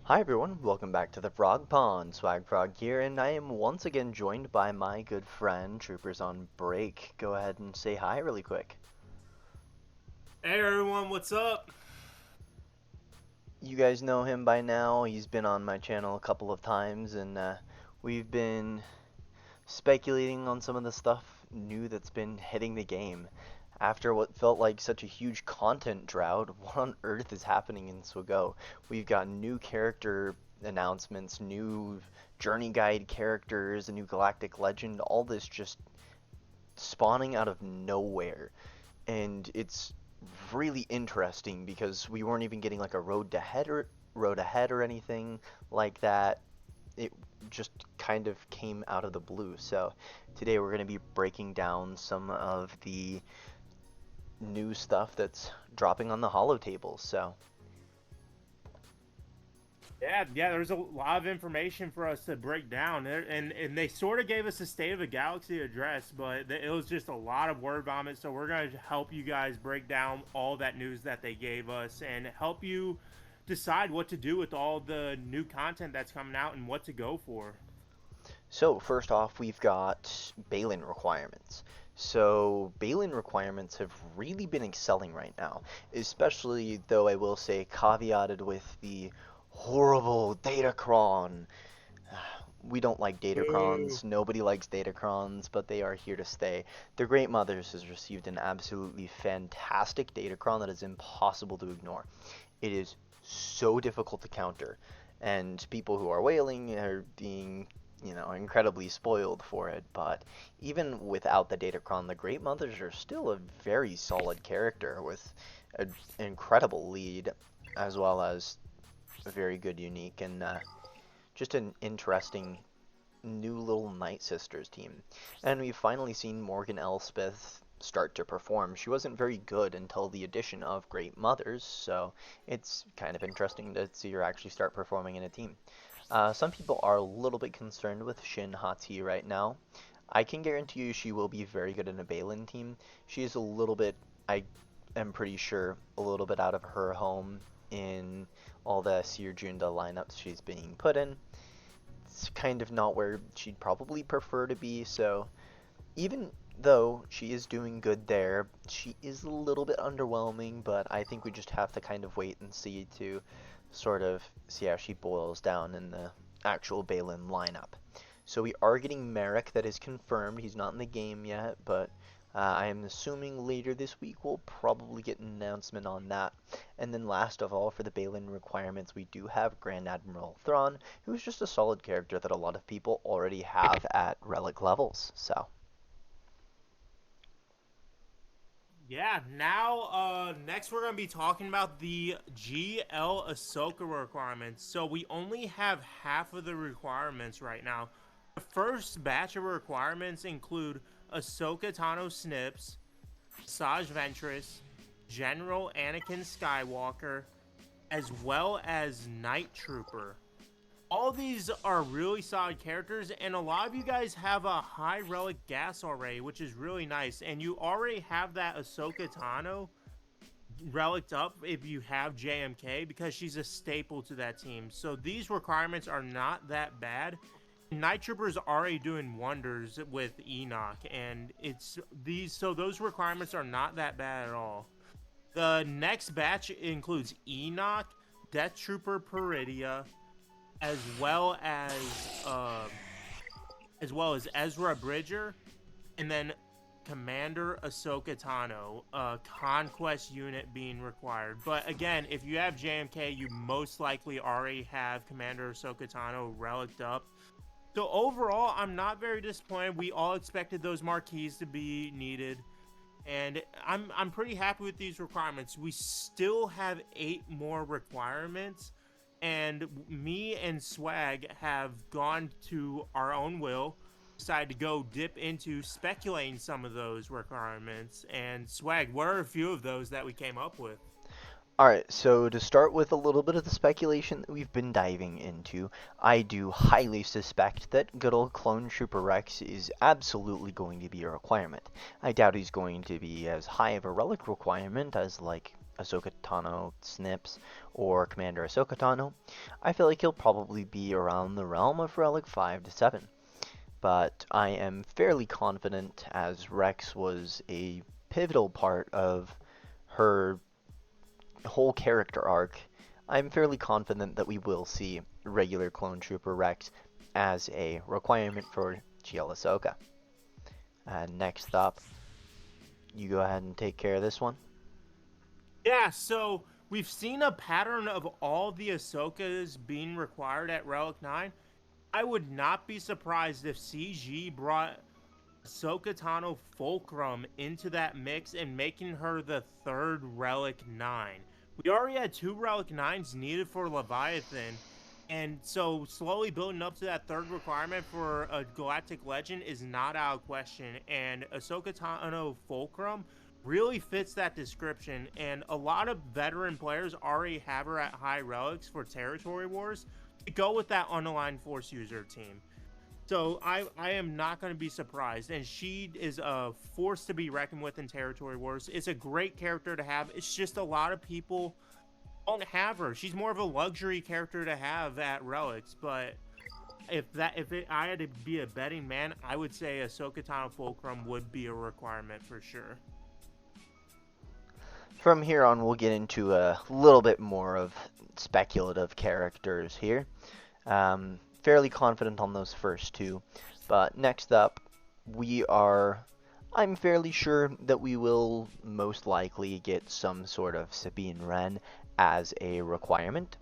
Hi everyone, welcome back to the Frog Pond. Swag Frog here, and I am once again joined by my good friend, Troopers on Break. Go ahead and say hi really quick. Hey everyone, what's up? You guys know him by now. He's been on my channel a couple of times, and we've been speculating on some of the stuff new that's been hitting the game. After what felt like such a huge content drought, what on earth is happening in SWGOH? We've got new character announcements, new journey guide characters, a new galactic legend, all this just spawning out of nowhere. And it's really interesting because we weren't even getting like a road ahead or anything like that. It just kind of came out of the blue. So today we're going to be breaking down some of the new stuff that's dropping on the holo tables. So Yeah, there's a lot of information for us to break down, and they sort of gave us a state of the galaxy address, but it was just a lot of word vomit. So we're gonna help you guys break down all that news that they gave us and help you decide what to do with all the new content that's coming out and what to go for. So first off, we've got Baylan requirements. So Baylan requirements have really been excelling right now, especially though I will say caveated with the horrible Datacron. We don't like Boo. Datacrons. Nobody likes Datacrons, but they are here to stay. The Great Mothers has received an absolutely fantastic Datacron that is impossible to ignore. It is so difficult to counter, and people who are whaling are being, incredibly spoiled for it. But even without the Datacron, the Great Mothers are still a very solid character with an incredible lead, as well as a very good unique and just an interesting new little Night Sisters team. And we've finally seen Morgan Elspeth start to perform. She wasn't very good until the addition of Great Mothers, so it's kind of interesting to see her actually start performing in a team. Some people are a little bit concerned with Shin Hati right now. I can guarantee you she will be very good in a Baylan team. She is a little bit, I am pretty sure, a little bit out of her home in all the Seer Junda lineups she's being put in. It's kind of not where she'd probably prefer to be, so even though she is doing good there, she is a little bit underwhelming, but I think we just have to kind of wait and see to sort of see how she boils down in the actual Baylan lineup. So we are getting Merrick, that is confirmed. He's not in the game yet, but I am assuming later this week we'll probably get an announcement on that. And then last of all, for the Baylan requirements, we do have Grand Admiral Thrawn, who's just a solid character that a lot of people already have at relic levels. So Yeah, now next we're gonna be talking about the GL Ahsoka requirements. So we only have half of the requirements right now. The first batch of requirements include Ahsoka Tano Snips, Saj Ventress, General Anakin Skywalker, as well as Night Trooper. All these are really solid characters, and a lot of you guys have a high relic gas already, which is really nice. And you already have that Ahsoka Tano relicked up if you have JMK because she's a staple to that team. So these requirements are not that bad. Night Trooper is already doing wonders with Enoch, and it's these. So those requirements are not that bad at all. The next batch includes Enoch, Death Trooper Peridia, as well as uh, Ezra Bridger, and then Commander Ahsoka Tano, conquest unit being required. But again, if you have JMK, you most likely already have Commander Ahsoka Tano relicked up. So overall, I'm not very disappointed. We all expected those marquees to be needed, and I'm pretty happy with these requirements. We still have 8 more requirements, and me and Swag have gone to our own will, decided to go dip into speculating some of those requirements. And Swag, what are a few of those that we came up with? alright, so to start with a little bit of the speculation that we've been diving into, I do highly suspect that good old Clone Trooper Rex is absolutely going to be a requirement. I doubt he's going to be as high of a relic requirement as, like, Ahsoka Tano snips or Commander Ahsoka Tano, I feel like he'll probably be around the realm of Relic 5 to 7. But I am fairly confident, as Rex was a pivotal part of her whole character arc, I'm fairly confident that we will see regular Clone Trooper Rex as a requirement for GL Ahsoka. And next up, you go ahead and take care of this one. Yeah, so we've seen a pattern of all the Ahsokas being required at Relic 9. I would not be surprised if CG brought Ahsoka Tano Fulcrum into that mix and making her the third Relic 9. We already had 2 Relic 9s needed for Leviathan, and so slowly building up to that third requirement for a Galactic Legend is not out of question, and Ahsoka Tano Fulcrum really fits that description, and a lot of veteran players already have her at high relics for Territory Wars to go with that unaligned Force user team. So I am not going to be surprised, and she is a force to be reckoned with in Territory Wars. It's a great character to have. It's just a lot of people don't have her. She's more of a luxury character to have at Relics, but I had to be a betting man, I would say Ahsoka Tano Fulcrum would be a requirement for sure. From here on, we'll get into a little bit more of speculative characters here. Fairly confident on those first two, but next up, I'm fairly sure that we will most likely get some sort of Sabine Wren as a requirement.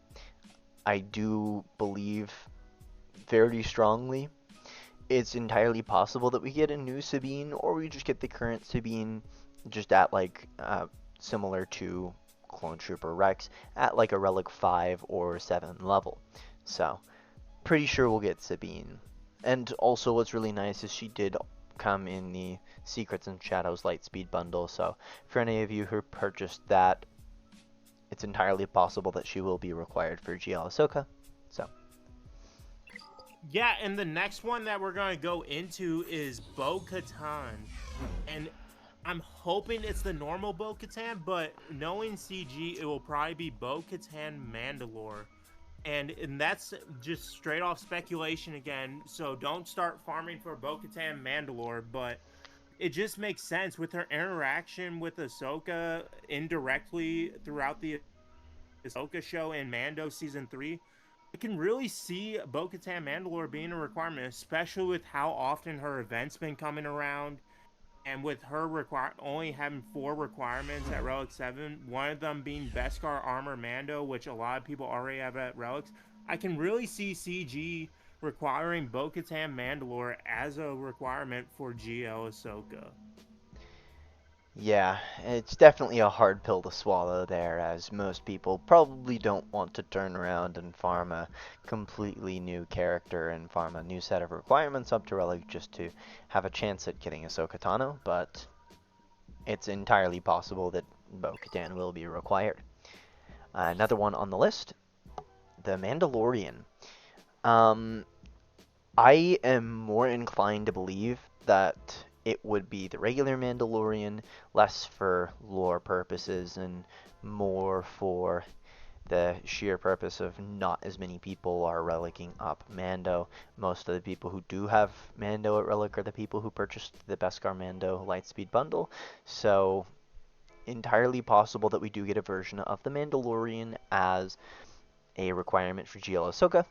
I do believe very strongly it's entirely possible that we get a new Sabine, or we just get the current Sabine just at like similar to Clone Trooper Rex at like a Relic 5 or 7 level. So, pretty sure we'll get Sabine. And also what's really nice is she did come in the Secrets and Shadows Lightspeed bundle, so for any of you who purchased that, it's entirely possible that she will be required for GL Ahsoka. So, yeah, and the next one that we're going to go into is Bo-Katan. And I'm hoping it's the normal Bo-Katan, but knowing CG, it will probably be Bo-Katan Mandalore. And that's just straight off speculation again, so don't start farming for Bo-Katan Mandalore, but it just makes sense with her interaction with Ahsoka indirectly throughout the Ahsoka show in Mando Season 3. I can really see Bo-Katan Mandalore being a requirement, especially with how often her events been coming around. And with her only having 4 requirements at Relic 7, one of them being Beskar Armor Mando, which a lot of people already have at Relics, I can really see CG requiring Bo-Katan Mandalore as a requirement for GL Ahsoka. yeah, it's definitely a hard pill to swallow there, as most people probably don't want to turn around and farm a completely new character and farm a new set of requirements up to Relic just to have a chance at getting Ahsoka Tano, but it's entirely possible that Bo-Katan will be required. Another one on the list, the Mandalorian. I am more inclined to believe that it would be the regular Mandalorian, less for lore purposes and more for the sheer purpose of not as many people are relicking up Mando. Most of the people who do have Mando at Relic are the people who purchased the Beskar Mando Lightspeed bundle, so entirely possible that we do get a version of the Mandalorian as a requirement for GL Ahsoka.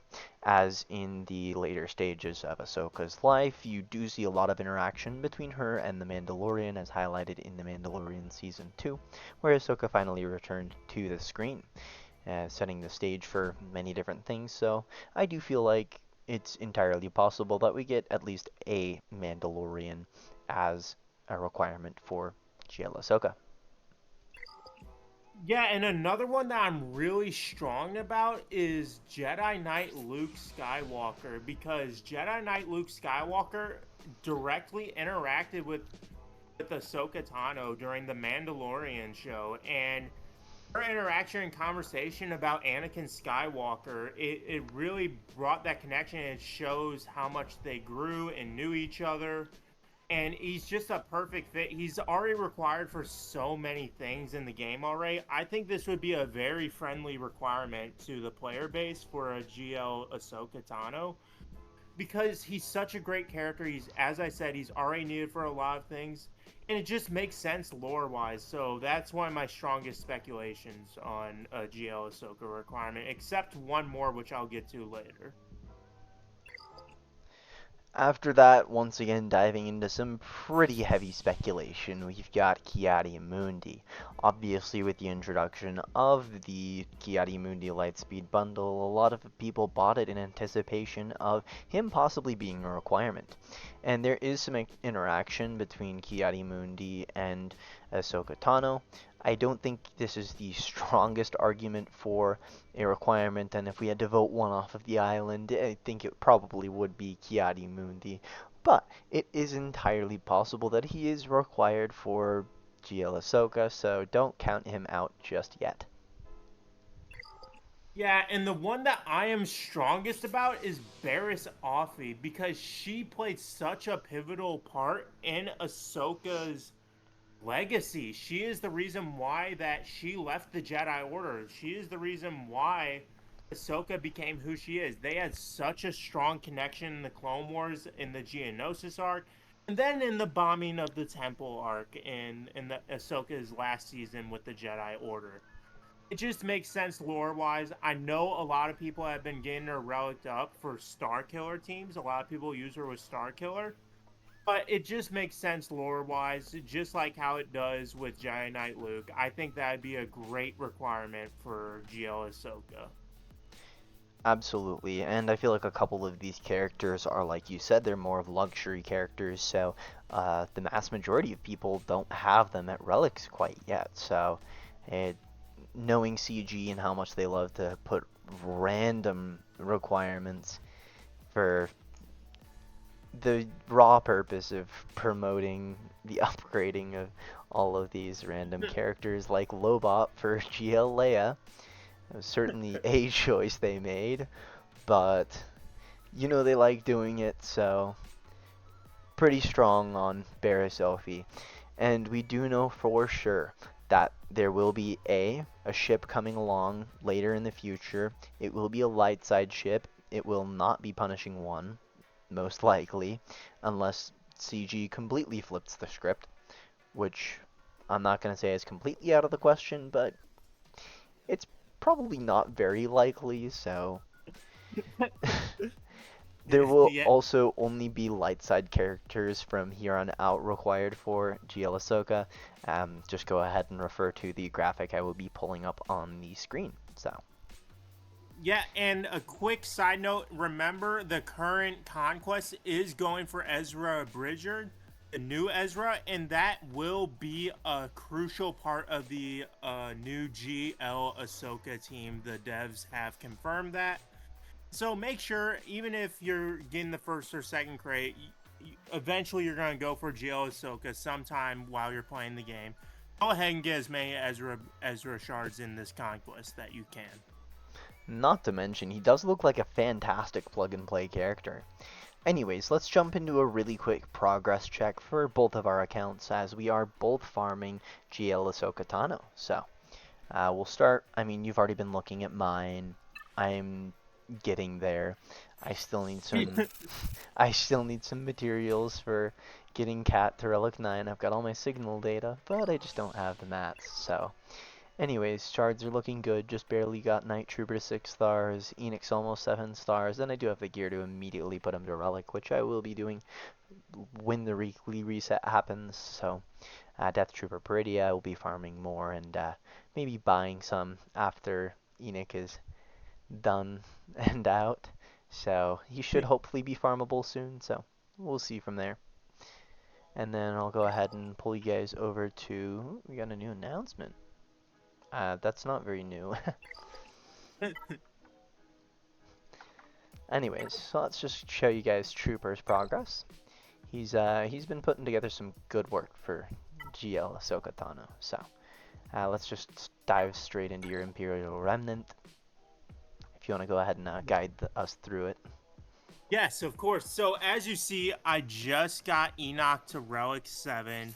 As in the later stages of Ahsoka's life, you do see a lot of interaction between her and the Mandalorian, as highlighted in The Mandalorian Season 2, where Ahsoka finally returned to the screen, setting the stage for many different things. So I do feel like it's entirely possible that we get at least a Mandalorian as a requirement for GL Ahsoka. Yeah, and another one that I'm really strong about is Jedi Knight Luke Skywalker, because Jedi Knight Luke Skywalker directly interacted with Ahsoka Tano during the Mandalorian show, and her interaction and conversation about Anakin Skywalker, it really brought that connection, and it shows how much they grew and knew each other. and he's just a perfect fit. He's already required for so many things in the game already. I think this would be a very friendly requirement to the player base for a GL Ahsoka Tano because he's such a great character. He's, as I said, he's already needed for a lot of things, and it just makes sense lore wise. So that's one of my strongest speculations on a GL Ahsoka requirement, except one more, which I'll get to later. After that, once again diving into some pretty heavy speculation, we've got Mundi. Obviously, with the introduction of the Mundi Lightspeed bundle, a lot of people bought it in anticipation of him possibly being a requirement. And there is some interaction between Mundi and Ahsoka Tano. I don't think this is the strongest argument for a requirement, and if we had to vote one off of the island, I think it probably would be Mundi. But it is entirely possible that he is required for GL Ahsoka, so don't count him out just yet. Yeah, and the one that I am strongest about is Barriss Offee because she played such a pivotal part in Ahsoka's legacy. She is the reason why that she left the Jedi Order. She is the reason why Ahsoka became who she is. They had such a strong connection in the Clone Wars, in the Geonosis arc, and then in the bombing of the Temple arc in the Ahsoka's last season with the Jedi Order. It just makes sense lore wise. I know a lot of people have been getting her relicked up for Star Killer teams. A lot of people use her with Star Killer. But it just makes sense lore wise, just like how it does with Jedi Knight Luke. I think that'd be a great requirement for GL Ahsoka. Absolutely, and I feel like a couple of these characters are, like you said, they're more of luxury characters, so the mass majority of people don't have them at Relics quite yet, so it, knowing CG and how much they love to put random requirements for the raw purpose of promoting the upgrading of all of these random characters like Lobot for GL Leia. It was certainly a choice they made, but you know they like doing it, so pretty strong on Barriss Offee. And we do know for sure that there will be a ship coming along later in the future. It will be a light side ship. It will not be Punishing One, most likely, unless CG completely flips the script, which I'm not going to say is completely out of the question, but it's probably not very likely, so there will Yeah, also only be light side characters from here on out required for GL Ahsoka. Just go ahead and refer to the graphic I will be pulling up on the screen. So, yeah, and a quick side note, remember the current conquest is going for Ezra Bridger, the new Ezra, and that will be a crucial part of the new GL Ahsoka team. The devs have confirmed that. So make sure, even if you're getting the first or second crate, eventually you're going to go for GL Ahsoka sometime while you're playing the game. Go ahead and get as many Ezra shards in this conquest that you can. not to mention, he does look like a fantastic plug-and-play character. Anyways, let's jump into a really quick progress check for both of our accounts as we are both farming GL Ahsoka Tano. So, we'll start. I mean, you've already been looking at mine. I'm getting there. I still need some I still need some materials for getting Cat to Relic 9. I've got all my signal data, but I just don't have the mats. So, anyways, shards are looking good. Just barely got Night Trooper to 6 stars, Enix almost 7 stars. Then I do have the gear to immediately put him to Relic, which I will be doing when the weekly reset happens. So, Death Trooper Peridia, I will be farming more and maybe buying some after Enoch is done and out. So he should hopefully be farmable soon. So we'll see from there. And then I'll go ahead and pull you guys over to. We got a new announcement. That's not very new. Anyways, so let's just show you guys Trooper's progress. He's been putting together some good work for GL Ahsoka Tano. So let's just dive straight into your Imperial Remnant. If you want to go ahead and guide us through it. Yes, of course. So as you see, I just got Enoch to Relic 7.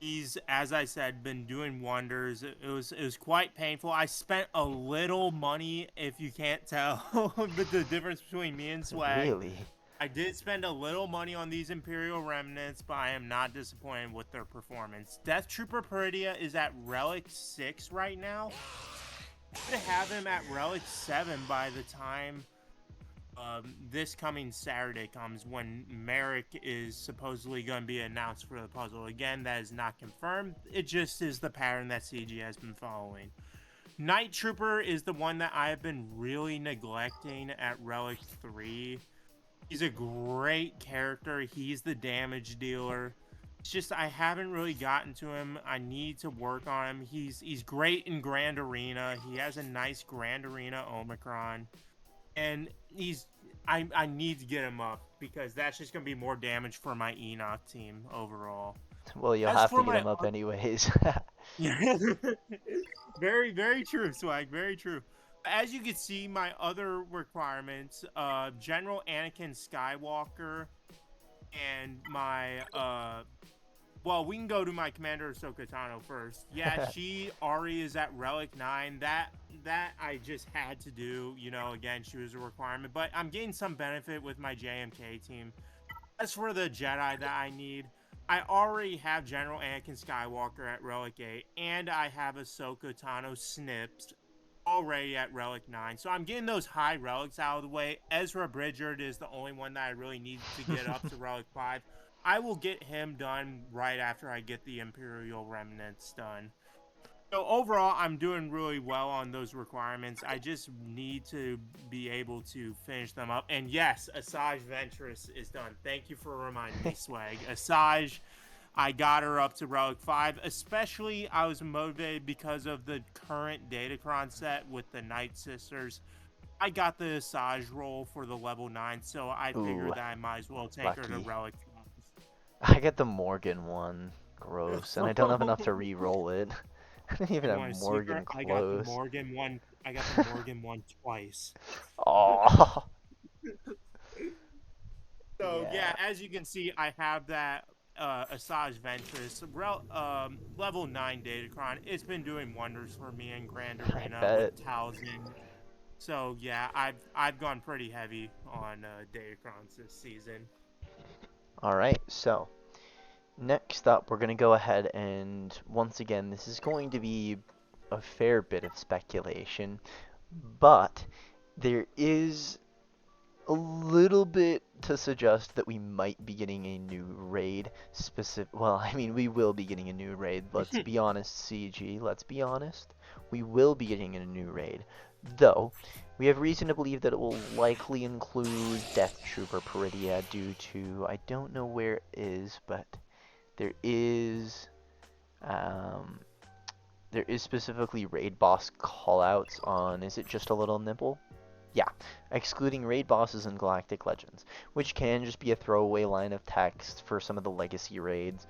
He's, as I said, been doing wonders. It was quite painful. I spent a little money, if you can't tell, but the difference between me and Swag. Really? I did spend a little money on these Imperial Remnants, but I am not disappointed with their performance. Death Trooper Peridia is at Relic 6 right now. I'm gonna have him at Relic 7 by the time this coming Saturday comes, when Merrick is supposedly going to be announced for the puzzle. Again, that is not confirmed. It just is the pattern that CG has been following. Night Trooper is the one that I have been really neglecting at Relic 3. He's a great character. He's the damage dealer. It's just I haven't really gotten to him. I need to work on him. He's great in Grand Arena. He has a nice Grand Arena Omicron. And I need to get him up, because that's just gonna be more damage for my Enoch team overall. Well, you'll As have to for get my him up anyways. very, very true, Swag, very true. As you can see, my other requirements, General Anakin Skywalker, and my well, we can go to my Commander Ahsoka Tano first. Yeah, she already is at Relic 9. That I just had to do. Again, she was a requirement. But I'm getting some benefit with my JMK team. As for the Jedi that I need, I already have General Anakin Skywalker at Relic 8. And I have Ahsoka Tano Snips already at Relic 9. So I'm getting those high relics out of the way. Ezra Bridger is the only one that I really need to get up to Relic 5. I will get him done right after I get the Imperial Remnants done. So overall, I'm doing really well on those requirements. I just need to be able to finish them up. And yes, Asajj Ventress is done. Thank you for reminding me, Swag. Asajj, I got her up to Relic 5. Especially, I was motivated because of the current Datacron set with the Night Sisters. I got the Asajj roll for the level 9, so I Ooh, figured that I might as well take her to lucky. Relic I get the Morgan one. Gross. And I don't have 5. enough to re-roll it. I don't even You have want a secret? Morgan close. I got the Morgan one twice. Oh. So yeah, Yeah. as you can see, I have that Asajj Ventress level 9 Datacron. It's been doing wonders for me in Grand I Arena bet. with Towson. So yeah, I've gone pretty heavy on Datacrons this season. Alright, so next up we're going to go ahead and once again, this is going to be a fair bit of speculation, but there is a little bit to suggest that we might be getting a new raid. Well, I mean, we will be getting a new raid. Let's be honest, CG. Let's be honest. We will be getting a new raid. Though, we have reason to believe that it will likely include Death Trooper Peridia due to, I don't know where it is, but there is, um, there is specifically raid boss callouts on, is it just a little nipple? Yeah, excluding raid bosses and Galactic Legends, which can just be a throwaway line of text for some of the legacy raids,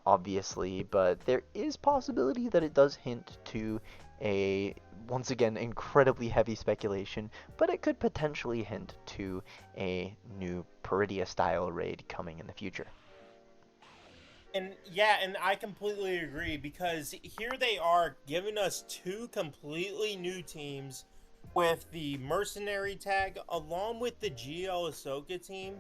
obviously, but there is possibility that it does hint to a, once again, incredibly heavy speculation, but it could potentially hint to a new Peridia style raid coming in the future. And yeah, and I completely agree, because here they are giving us two completely new teams with the Mercenary tag along with the GL Ahsoka team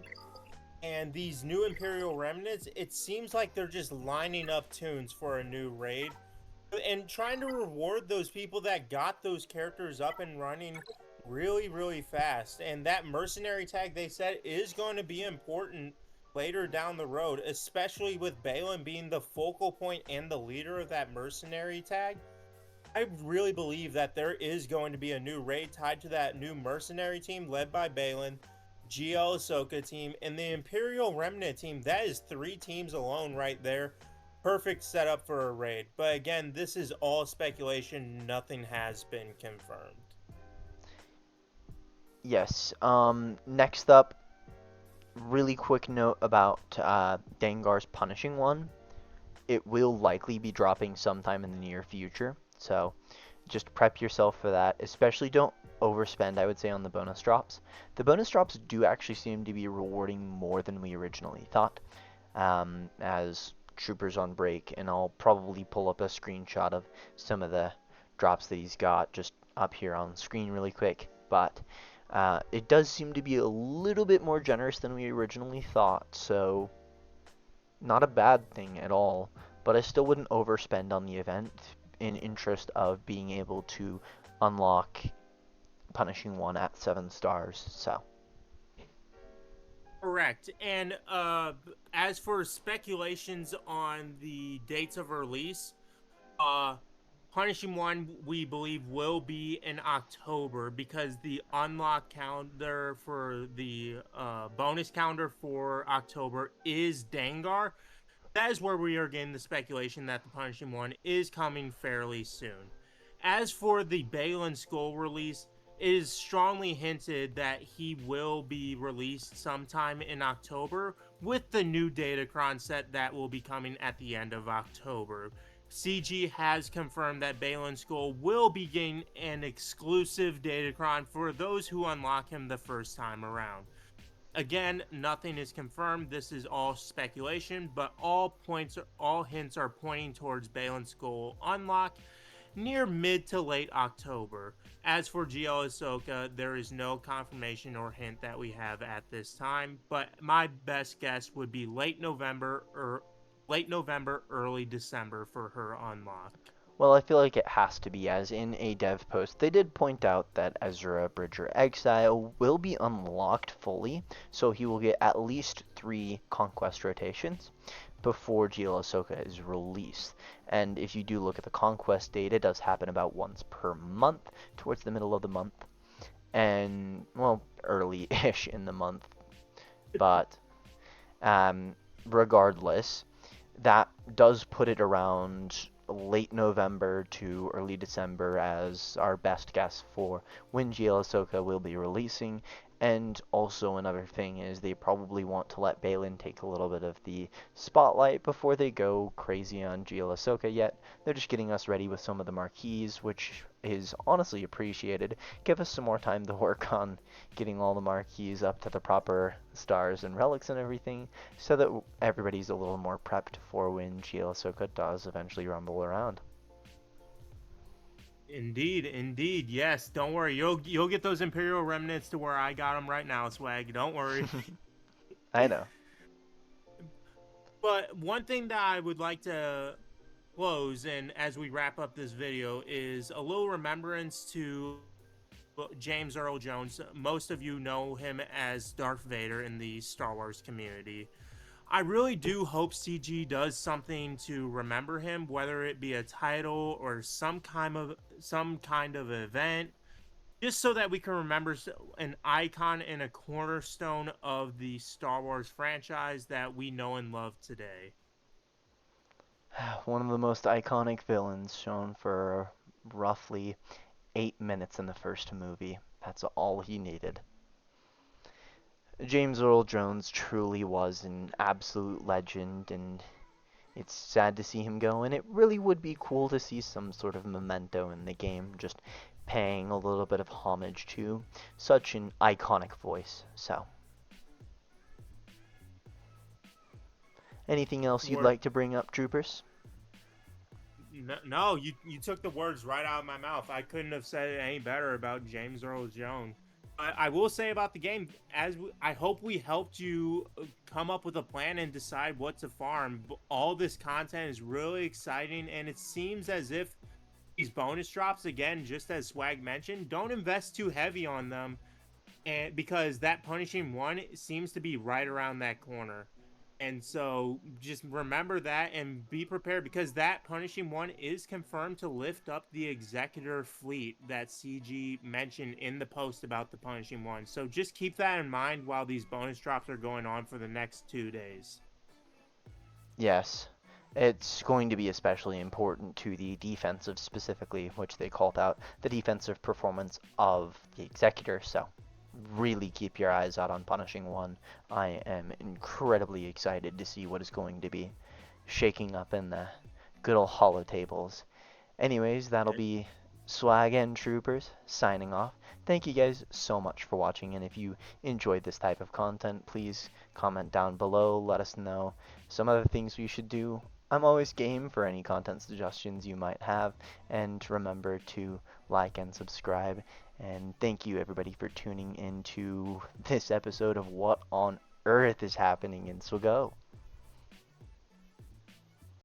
and these new Imperial Remnants. It seems like they're just lining up tunes for a new raid and trying to reward those people that got those characters up and running really, really fast. And that Mercenary tag, they said, is going to be important later down the road, especially with Baylan being the focal point and the leader of that Mercenary tag. I really believe that there is going to be a new raid tied to that new Mercenary team led by Baylan, GL Ahsoka team, and the Imperial Remnant team. That is 3 teams alone right there. Perfect setup for a raid. But again, this is all speculation. Nothing has been confirmed. Yes, next up, really quick note about Dengar's Punishing One. It will likely be dropping sometime in the near future, so just prep yourself for that. Especially don't overspend, I would say, on the bonus drops. The bonus drops do actually seem to be rewarding more than we originally thought, as Troopers on break, and I'll probably pull up a screenshot of some of the drops that he's got just up here on screen really quick. But it does seem to be a little bit more generous than we originally thought, so not a bad thing at all. But I still wouldn't overspend on the event in interest of being able to unlock Punishing One at 7 stars. So Correct. And as for speculations on the dates of release, uh, Punishing One we believe will be in October because the unlock calendar for the bonus calendar for October is Dengar. That is where we are getting the speculation that the Punishing One is coming fairly soon. As for the Baylan Skoll release, it is strongly hinted that he will be released sometime in October with the new Datacron set that will be coming at the end of October. CG has confirmed that Baylan Skoll will be getting an exclusive Datacron for those who unlock him the first time around. Again, nothing is confirmed. This is all speculation, but all hints are pointing towards Baylan Skoll unlock near mid to late October. As for GL Ahsoka, there is no confirmation or hint that we have at this time, but my best guess would be late November, early December for her unlock. well, I feel like it has to be, as in a dev post, they did point out that Ezra Bridger Exile will be unlocked fully, so he will get at least 3 Conquest rotations before GL Ahsoka is released. And if you do look at the Conquest date, it does happen about once per month, towards the middle of the month, and, well, early-ish in the month. But, regardless, that does put it around late November to early December as our best guess for when GL Ahsoka will be releasing. And also another thing is they probably want to let Baylan take a little bit of the spotlight before they go crazy on GL Ahsoka yet. They're just getting us ready with some of the marquees, which is honestly appreciated. Give us some more time to work on getting all the marquees up to the proper stars and relics and everything, so that everybody's a little more prepped for when GL Ahsoka does eventually rumble around. Indeed, yes. Don't worry, you'll get those Imperial remnants to where I got them right now, Swag. Don't worry. I know. But one thing that I would like to close, and as we wrap up this video, is a little remembrance to James Earl Jones. Most of you know him as Darth Vader in the Star Wars community. I really do hope CG does something to remember him, whether it be a title or some kind of event, just so that we can remember an icon and a cornerstone of the Star Wars franchise that we know and love today. One of the most iconic villains, shown for roughly 8 minutes in the first movie. That's all he needed. James Earl Jones truly was an absolute legend, and it's sad to see him go, and it really would be cool to see some sort of memento in the game, just paying a little bit of homage to such an iconic voice. So, anything else you'd like to bring up, Troopers? No, you took the words right out of my mouth. I couldn't have said it any better about James Earl Jones. I will say about the game, I hope we helped you come up with a plan and decide what to farm. All this content is really exciting, and it seems as if these bonus drops, again, just as Swag mentioned, don't invest too heavy on them, and because that Punishing One seems to be right around that corner. And so just remember that and be prepared, because that Punishing One is confirmed to lift up the Executor fleet that CG mentioned in the post about the Punishing One. So just keep that in mind while these bonus drops are going on for the next 2 days. Yes. It's going to be especially important to the defensive specifically, which they called out the defensive performance of the Executor, so really keep your eyes out on Punishing One. I am incredibly excited to see what is going to be shaking up in the good old holotables. Anyways, that'll be Swag and Troopers signing off. Thank you guys so much for watching, and if you enjoyed this type of content, please comment down below, let us know some other things we should do. I'm always game for any content suggestions you might have, and remember to like and subscribe. And thank you everybody for tuning into this episode of What on Earth is Happening in SWGOH.